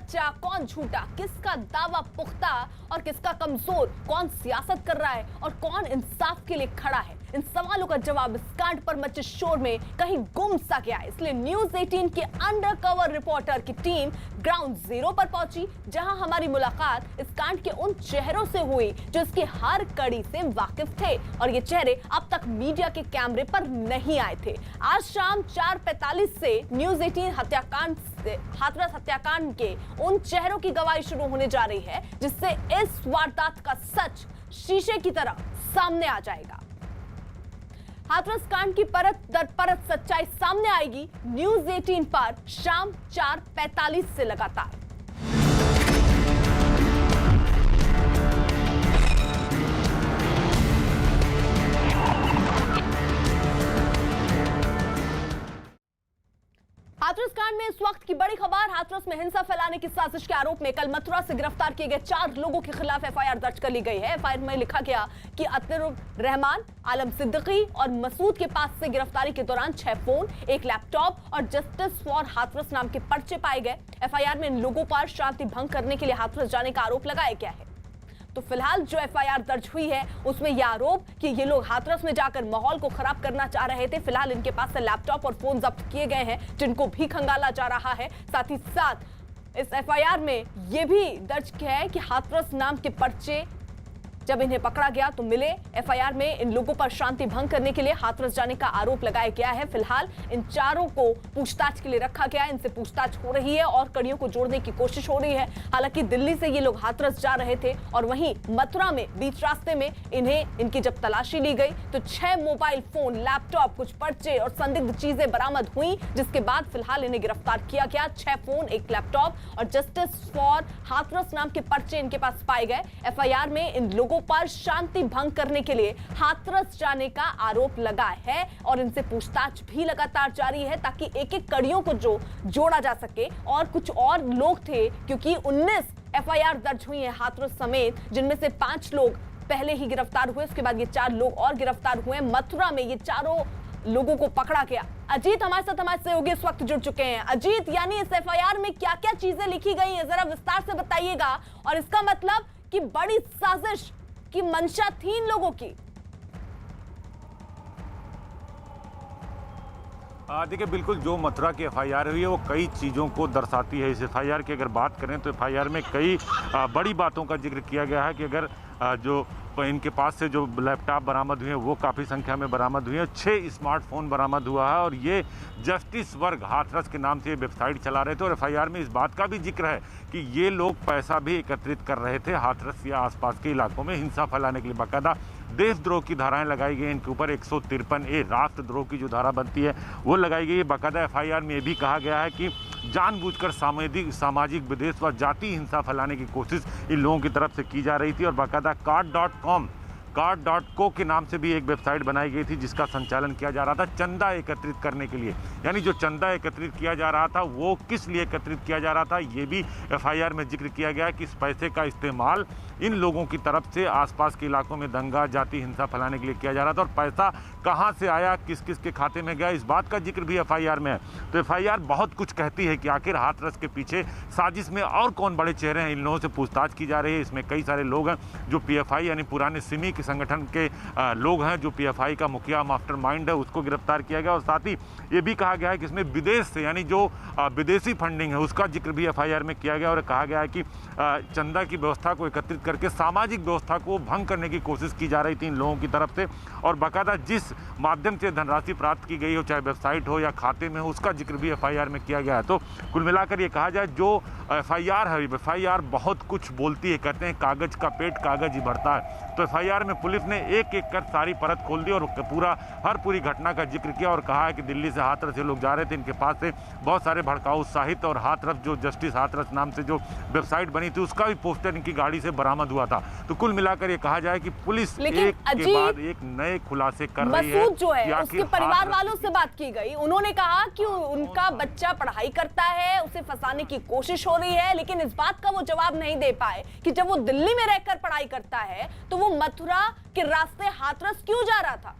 सच्चा, कौन झूठा, किसका दावा पुख्ता और किसका कमजोर, कौन सियासत कर रहा है और कौन इंसाफ के लिए खड़ा है, इन सवालों का जवाब इस कांड पर मचे शोर में कहीं गुम सा गया है। इसलिए न्यूज 18 के अंडरकवर रिपोर्टर की टीम ग्राउंड जीरो पर पहुंची, जहां हमारी मुलाकात इस कांड के उन चेहरों से हुई जो इसकी हर कड़ी से वाकिफ थे और ये चेहरे अब तक मीडिया के कैमरे पर नहीं आए थे। आज शाम 4:45 से न्यूज 18 हाथरस हत्याकांड के उन चेहरों की गवाही शुरू होने जा रही है, जिससे इस वारदात का सच शीशे की तरह सामने आ जाएगा। हाथरस कांड की परत दर परत सच्चाई सामने आएगी न्यूज 18 पर शाम 4:45 से लगातार। हाथरस कांड में इस वक्त की बड़ी खबर। हाथरस में हिंसा फैलाने की साजिश के आरोप में कल मथुरा से गिरफ्तार किए गए 4 लोगों के खिलाफ एफआईआर दर्ज कर ली गई है। एफआईआर में लिखा गया कि अतरुर रहमान, आलम सिद्दीकी और मसूद के पास से गिरफ्तारी के दौरान 6 फोन, 1 लैपटॉप और जस्टिस फॉर हाथरस नाम के पर्चे पाए गए। एफआईआर में इन लोगों पर शांति भंग करने के लिए हाथरस जाने का आरोप लगाया गया है। तो फिलहाल जो एफआईआर दर्ज हुई है उसमें यह आरोप कि ये लोग हाथरस में जाकर माहौल को खराब करना चाह रहे थे। फिलहाल इनके पास से लैपटॉप और फोन जब्त किए गए हैं, जिनको भी खंगाला जा रहा है। साथ ही साथ इस एफआईआर में यह भी दर्ज किया है कि हाथरस नाम के पर्चे जब इन्हें पकड़ा गया तो मिले। एफआईआर में इन लोगों पर शांति भंग करने के लिए हाथरस जाने का आरोप लगाया गया है। फिलहाल इन चारों को पूछताछ के लिए रखा गया है, इनसे पूछताछ हो रही है और कड़ियों को जोड़ने की कोशिश हो रही है। हालांकि दिल्ली से ये लोग हाथरस जा रहे थे और वहीं मथुरा में बीच रास्ते में इनकी जब तलाशी ली गई तो 6 मोबाइल फोन, लैपटॉप, कुछ पर्चे और संदिग्ध चीजें बरामद हुई, जिसके बाद फिलहाल इन्हें गिरफ्तार किया गया। 6 फोन, 1 लैपटॉप और जस्टिस फॉर हाथरस नाम के पर्चे इनके पास पाए गए। एफआईआर में इन लोगों पर शांति भंग करने के लिए हाथरस जाने का आरोप लगा है और इनसे पूछताछ भी लगातार जारी है, ताकि एक-एक कड़ियों को जोड़ा जा सके। और कुछ और लोग थे, क्योंकि 19 एफआईआर दर्ज हुई है हाथरस समेत, जिनमें से 5 लोग पहले ही गिरफ्तार हुए, उसके बाद ये 4 लोग और गिरफ्तार हुए। मथुरा में ये चारों लोगों को पकड़ा गया। अजीत हमारे साथ हमारे सहयोगी इस वक्त जुड़ चुके हैं। अजीत, यानी इस एफआईआर में क्या क्या चीजें लिखी गई है, जरा विस्तार से बताइएगा। और इसका मतलब कि बड़ी साजिश की मंशा थी इन लोगों की। देखिए, बिल्कुल जो मथुरा की एफआईआर हुई है वो कई चीज़ों को दर्शाती है। इस एफआईआर की अगर बात करें तो एफआईआर में कई बड़ी बातों का जिक्र किया गया है कि अगर जो इनके पास से जो लैपटॉप बरामद हुए हैं वो काफ़ी संख्या में बरामद हुए हैं। 6 स्मार्टफोन बरामद हुआ है और ये जस्टिस वर्ग हाथरस के नाम से वेबसाइट चला रहे थे। और एफआईआर में इस बात का भी जिक्र है कि ये लोग पैसा भी एकत्रित कर रहे थे हाथरस या आसपास के इलाकों में हिंसा फैलाने के लिए। बाकायदा देशद्रोह की धाराएं लगाई गई इनके ऊपर। 153A राष्ट्रद्रोह की जो धारा बनती है वो लगाई गई है। बाकायदा एफआईआर में ये भी कहा गया है कि जानबूझकर सामाजिक विद्वेष व जाति हिंसा फैलाने की कोशिश इन लोगों की तरफ से की जा रही थी। और बाकायदा कार्ड.co के नाम से भी एक वेबसाइट बनाई गई थी, जिसका संचालन किया जा रहा था चंदा एकत्रित करने के लिए। यानी जो चंदा एकत्रित किया जा रहा था वो किस लिए एकत्रित किया जा रहा था, ये भी एफआईआर में जिक्र किया गया कि इस पैसे का इस्तेमाल इन लोगों की तरफ से आसपास के इलाकों में दंगा, जाति हिंसा फैलाने के लिए किया जा रहा था। और पैसा कहाँ से आया, किस किस के खाते में गया, इस बात का जिक्र भी एफआईआर में है। तो एफआईआर बहुत कुछ कहती है कि आखिर हाथरस के पीछे साजिश में और कौन बड़े चेहरे हैं। इन लोगों से पूछताछ की जा रही है। इसमें कई सारे लोग हैं जो पीएफआई यानी पुराने सिमी के संगठन के लोग हैं। जो पीएफआई का मुखिया मास्टरमाइंड है उसको गिरफ्तार किया गया। और साथ ही ये भी कहा गया है कि इसमें विदेश से यानी जो विदेशी फंडिंग है उसका जिक्र भी एफआईआर में किया गया। और कहा गया है कि चंदा की व्यवस्था को एकत्रित करके सामाजिक व्यवस्था को भंग करने की कोशिश की जा रही थी इन लोगों की तरफ से। और बाकायदा जिस माध्यम से धनराशि प्राप्त की गई हो, चाहे वेबसाइट हो या खाते में हो, उसका जिक्र भी एफआईआर में किया गया है। तो कुल मिलाकर ये कहा जाए जो एफआईआर है, एफआईआर बहुत कुछ बोलती है। कहते हैं कागज का पेट कागज ही भरता है। तो एफआईआर में पुलिस ने एक एक कर सारी परत खोल दी और पूरी घटना का जिक्र किया और कहा है कि दिल्ली से हाथरस से लोग जा रहे थे, इनके पास से बहुत सारे भड़काऊ साहित्य और हाथरस जो जस्टिस हाथरस नाम से जो वेबसाइट बनी थी उसका भी पोस्टर इनकी गाड़ी से बरामद हुआ था। तो कुल मिलाकर ये कहा जाए कि पुलिस एक के बाद एक नए खुलासे कर रही है। जो है उसके परिवार वालों से बात की गई, उन्होंने कहा कि उनका बच्चा पढ़ाई करता है, उसे फंसाने की कोशिश हो रही है, लेकिन इस बात का वो जवाब नहीं दे पाए कि जब वो दिल्ली में रहकर पढ़ाई करता है तो वो मथुरा के रास्ते हाथरस क्यों जा रहा था।